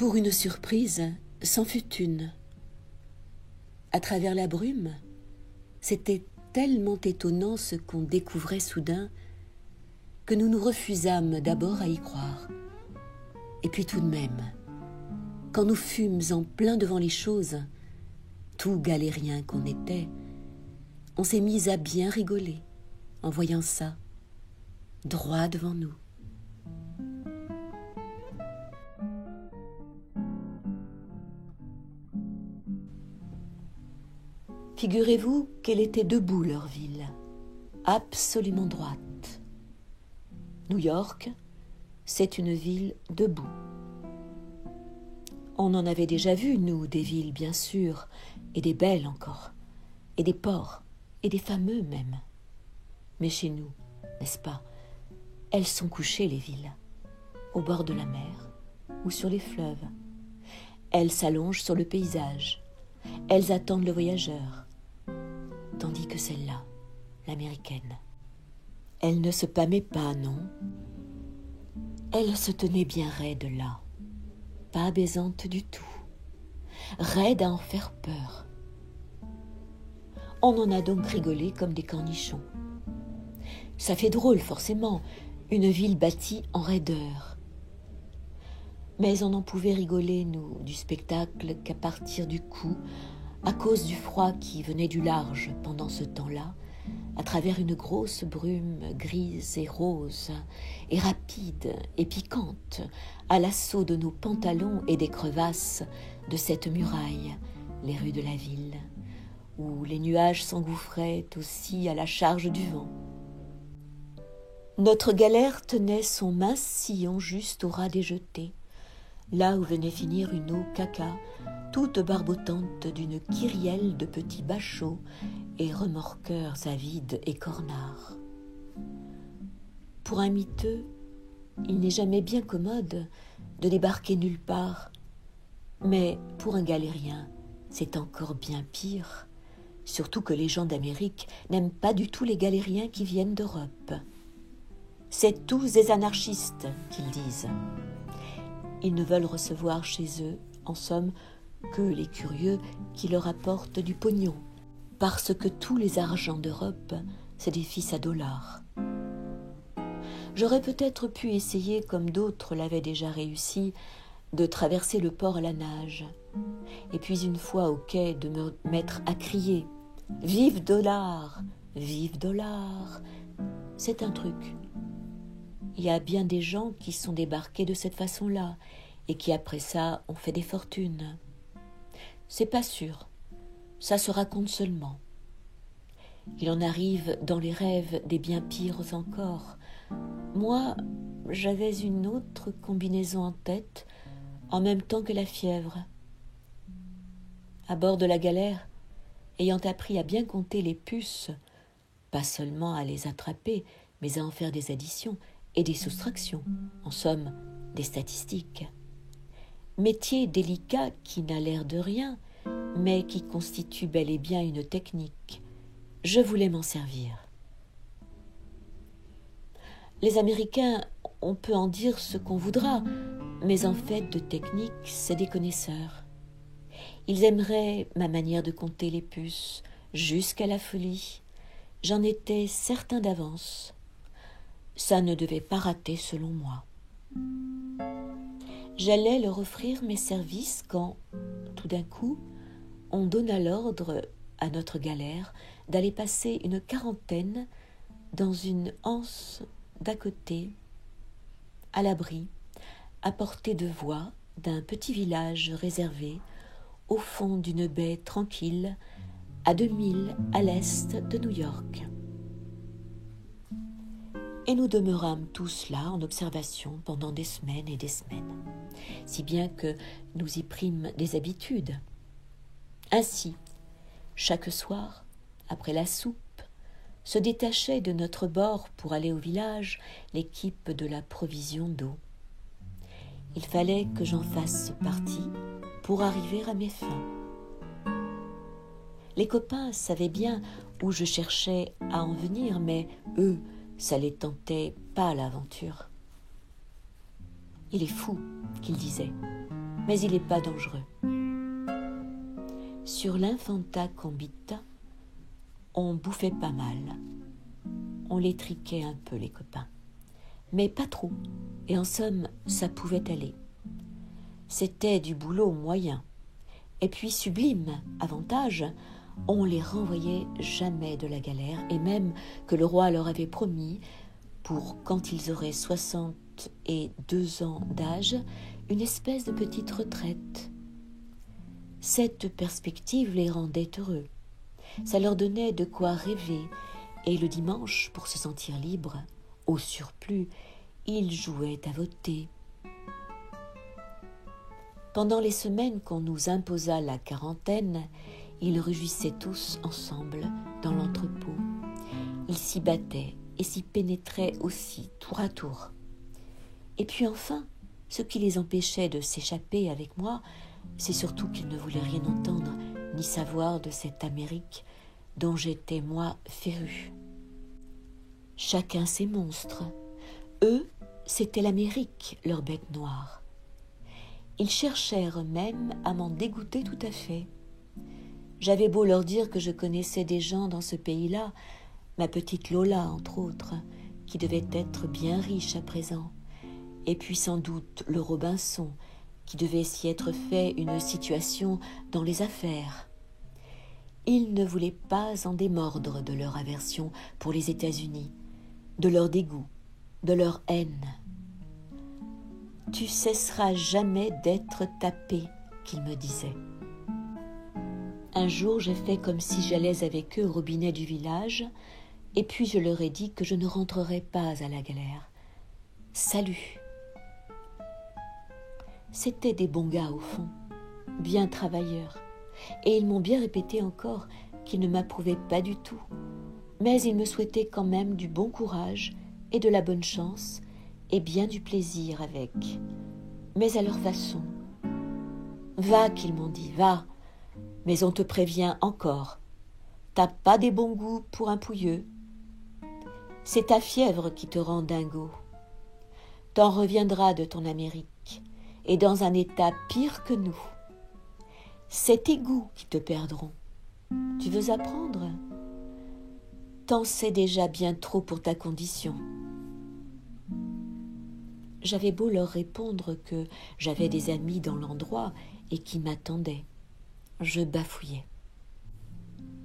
Pour une surprise, c'en fut une. À travers la brume, c'était tellement étonnant ce qu'on découvrait soudain que nous nous refusâmes d'abord à y croire. Et puis tout de même, quand nous fûmes en plein devant les choses, tout galériens qu'on était, on s'est mis à bien rigoler en voyant ça, droit devant nous. Figurez-vous qu'elle était debout, leur ville, absolument droite. New York, c'est une ville debout. On en avait déjà vu, nous, des villes, bien sûr, et des belles encore, et des ports, et des fameux même. Mais chez nous, n'est-ce pas, elles sont couchées, les villes, au bord de la mer ou sur les fleuves. Elles s'allongent sur le paysage, elles attendent le voyageur. Tandis que celle-là, l'américaine, elle ne se pâmait pas, non. Elle se tenait bien raide là, pas baisante du tout, raide à en faire peur. On en a donc rigolé comme des cornichons. Ça fait drôle, forcément, une ville bâtie en raideur. Mais on n'en pouvait rigoler, nous, du spectacle qu'à partir du coup, à cause du froid qui venait du large pendant ce temps-là, à travers une grosse brume grise et rose, et rapide et piquante, à l'assaut de nos pantalons et des crevasses de cette muraille, les rues de la ville, où les nuages s'engouffraient aussi à la charge du vent. Notre galère tenait son mince sillon juste au ras des jetées, là où venait finir une eau caca, toute barbotante d'une kyrielle de petits bachots et remorqueurs avides et cornards. Pour un miteux, il n'est jamais bien commode de débarquer nulle part, mais pour un galérien, c'est encore bien pire, surtout que les gens d'Amérique n'aiment pas du tout les galériens qui viennent d'Europe. C'est tous des anarchistes, qu'ils disent. Ils ne veulent recevoir chez eux, en somme, que les curieux qui leur apportent du pognon, parce que tous les argents d'Europe, c'est des fils à dollars. J'aurais peut-être pu essayer, comme d'autres l'avaient déjà réussi, de traverser le port à la nage, et puis une fois au quai de me mettre à crier « Vive dollar ! Vive dollar !» C'est un truc. Il y a bien des gens qui sont débarqués de cette façon-là, et qui après ça ont fait des fortunes. C'est pas sûr, ça se raconte seulement. Il en arrive dans les rêves des bien pires encore. Moi, j'avais une autre combinaison en tête, en même temps que la fièvre. À bord de la galère, ayant appris à bien compter les puces, pas seulement à les attraper, mais à en faire des additions et des soustractions, en somme, des statistiques. Métier délicat qui n'a l'air de rien, mais qui constitue bel et bien une technique. Je voulais m'en servir. Les Américains, on peut en dire ce qu'on voudra, mais en fait de technique, c'est des connaisseurs. Ils aimeraient ma manière de compter les puces, jusqu'à la folie. J'en étais certain d'avance. Ça ne devait pas rater selon moi. J'allais leur offrir mes services quand, tout d'un coup, on donna l'ordre à notre galère d'aller passer une quarantaine dans une anse d'à côté, à l'abri, à portée de voix d'un petit village réservé au fond d'une baie tranquille à 2 milles à l'est de New York. Et nous demeurâmes tous là en observation pendant des semaines et des semaines, si bien que nous y prîmes des habitudes. Ainsi, chaque soir, après la soupe, se détachait de notre bord pour aller au village l'équipe de la provision d'eau. Il fallait que j'en fasse partie pour arriver à mes fins. Les copains savaient bien où je cherchais à en venir, mais eux, ça les tentait pas l'aventure. Il est fou, qu'ils disaient. mais il n'est pas dangereux. Sur l'Infanta Combita, on bouffait pas mal. On les triquait un peu, les copains. Mais pas trop, et en somme, ça pouvait aller. C'était du boulot moyen. Et puis sublime avantage, on les renvoyait jamais de la galère, et même que le roi leur avait promis, pour quand ils auraient 62 ans d'âge, une espèce de petite retraite. Cette perspective les rendait heureux. Ça leur donnait de quoi rêver, et le dimanche, pour se sentir libre, au surplus, ils jouaient à voter. Pendant les semaines qu'on nous imposa la quarantaine, ils rugissaient tous ensemble dans l'entrepôt. Ils s'y battaient et s'y pénétraient aussi, tour à tour. Et puis enfin, ce qui les empêchait de s'échapper avec moi, c'est surtout qu'ils ne voulaient rien entendre ni savoir de cette Amérique dont j'étais, moi, féru. Chacun ses monstres. Eux, c'était l'Amérique, leur bête noire. Ils cherchèrent même à m'en dégoûter tout à fait. J'avais beau leur dire que je connaissais des gens dans ce pays-là, ma petite Lola, entre autres, qui devait être bien riche à présent, et puis sans doute le Robinson, qui devait s'y être fait une situation dans les affaires. Ils ne voulaient pas en démordre de leur aversion pour les États-Unis, de leur dégoût, de leur haine. « Tu cesseras jamais d'être tapé », qu'ils me disaient. Un jour, j'ai fait comme si j'allais avec eux au robinet du village, et puis je leur ai dit que je ne rentrerais pas à la galère. Salut. C'étaient des bons gars au fond, bien travailleurs, et ils m'ont bien répété encore qu'ils ne m'approuvaient pas du tout, mais ils me souhaitaient quand même du bon courage et de la bonne chance, et bien du plaisir avec, mais à leur façon. Va, qu'ils m'ont dit, va, mais on te prévient encore. T'as pas des bons goûts pour un pouilleux. C'est ta fièvre qui te rend dingo. T'en reviendras de ton Amérique, et dans un état pire que nous. C'est tes goûts qui te perdront. Tu veux apprendre? T'en sais déjà bien trop pour ta condition. J'avais beau leur répondre que j'avais des amis dans l'endroit et qui m'attendaient. Je bafouillais.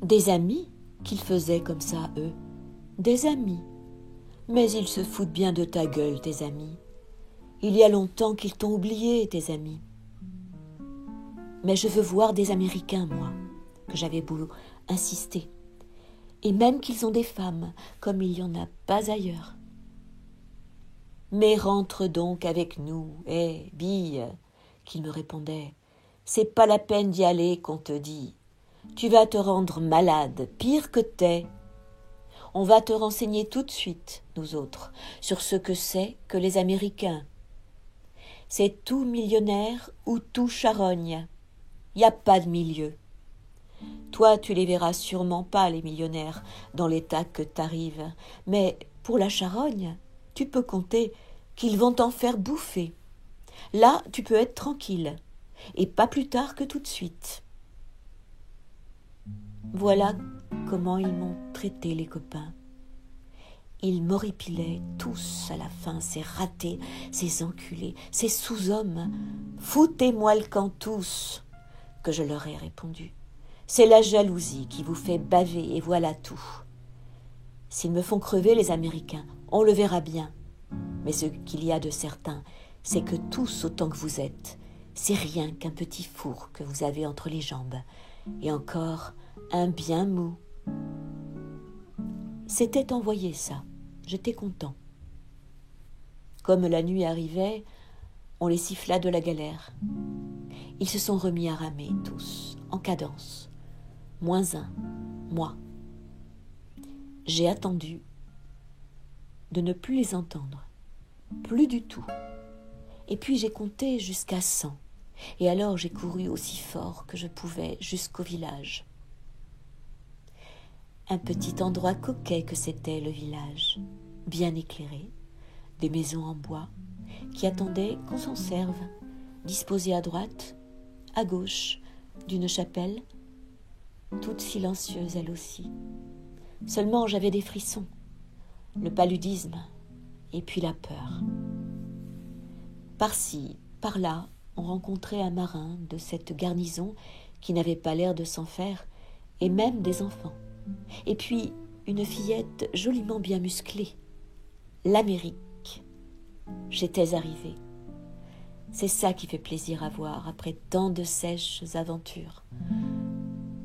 Des amis qu'ils faisaient comme ça, eux. Des amis. Mais ils se foutent bien de ta gueule, tes amis. Il y a longtemps qu'ils t'ont oublié, tes amis. Mais je veux voir des Américains, moi, que j'avais beau insister. Et même qu'ils ont des femmes, comme il n'y en a pas ailleurs. Mais rentre donc avec nous, bille, qu'ils me répondaient. C'est pas la peine d'y aller qu'on te dit. Tu vas te rendre malade, pire que t'es. On va te renseigner tout de suite, nous autres, sur ce que c'est que les Américains. C'est tout millionnaire ou tout charogne. Y a pas de milieu. Toi, tu les verras sûrement pas, les millionnaires, dans l'état que t'arrives. Mais pour la charogne, tu peux compter qu'ils vont t'en faire bouffer. Là, tu peux être tranquille, et pas plus tard que tout de suite. Voilà comment ils m'ont traité, les copains. Ils m'horripilaient tous à la fin, ces ratés, ces enculés, ces sous-hommes. Foutez-moi le camp tous, que je leur ai répondu. C'est la jalousie qui vous fait baver, et voilà tout. S'ils me font crever, les Américains, on le verra bien. Mais ce qu'il y a de certain, c'est que tous autant que vous êtes, c'est rien qu'un petit four que vous avez entre les jambes, et encore un bien mou. C'était envoyé, ça. J'étais content. Comme la nuit arrivait, on les siffla de la galère. Ils se sont remis à ramer, tous, en cadence. -1, moi. J'ai attendu de ne plus les entendre. Plus du tout. Et puis j'ai compté jusqu'à 100. Et alors j'ai couru aussi fort que je pouvais jusqu'au village. Un petit endroit coquet que c'était, le village, bien éclairé, des maisons en bois, qui attendaient qu'on s'en serve, disposées à droite, à gauche, d'une chapelle, toutes silencieuses elles aussi. Seulement j'avais des frissons, le paludisme et puis la peur. Par-ci, par-là, on rencontrait un marin de cette garnison qui n'avait pas l'air de s'en faire, et même des enfants. Et puis une fillette joliment bien musclée. L'Amérique. J'étais arrivée. C'est ça qui fait plaisir à voir après tant de sèches aventures.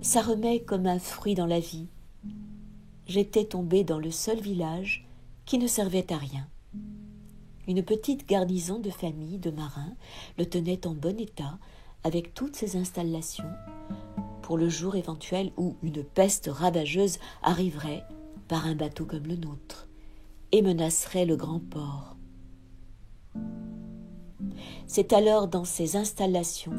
Ça remet comme un fruit dans la vie. J'étais tombée dans le seul village qui ne servait à rien. Une petite garnison de famille de marins le tenait en bon état avec toutes ses installations pour le jour éventuel où une peste ravageuse arriverait par un bateau comme le nôtre et menacerait le grand port. C'est alors dans ces installations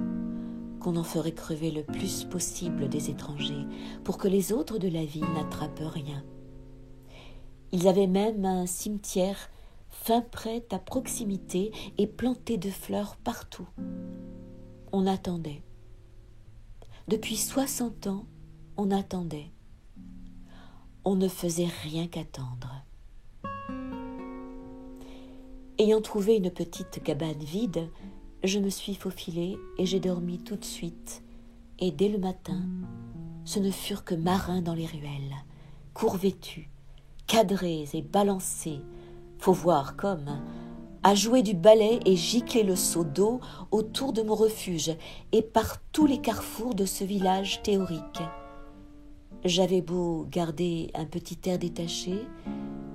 qu'on en ferait crever le plus possible des étrangers pour que les autres de la ville n'attrapent rien. Ils avaient même un cimetière fin prêt à proximité et planté de fleurs partout. On attendait. Depuis 60 ans, on attendait. On ne faisait rien qu'attendre. Ayant trouvé une petite cabane vide, je me suis faufilée et j'ai dormi tout de suite. Et dès le matin, ce ne furent que marins dans les ruelles, courvêtus, cadrés et balancés, faut voir comme, à jouer du balai et gicler le seau d'eau autour de mon refuge et par tous les carrefours de ce village théorique. J'avais beau garder un petit air détaché,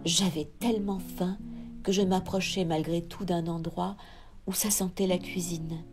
j'avais tellement faim que je m'approchais malgré tout d'un endroit où ça sentait la cuisine.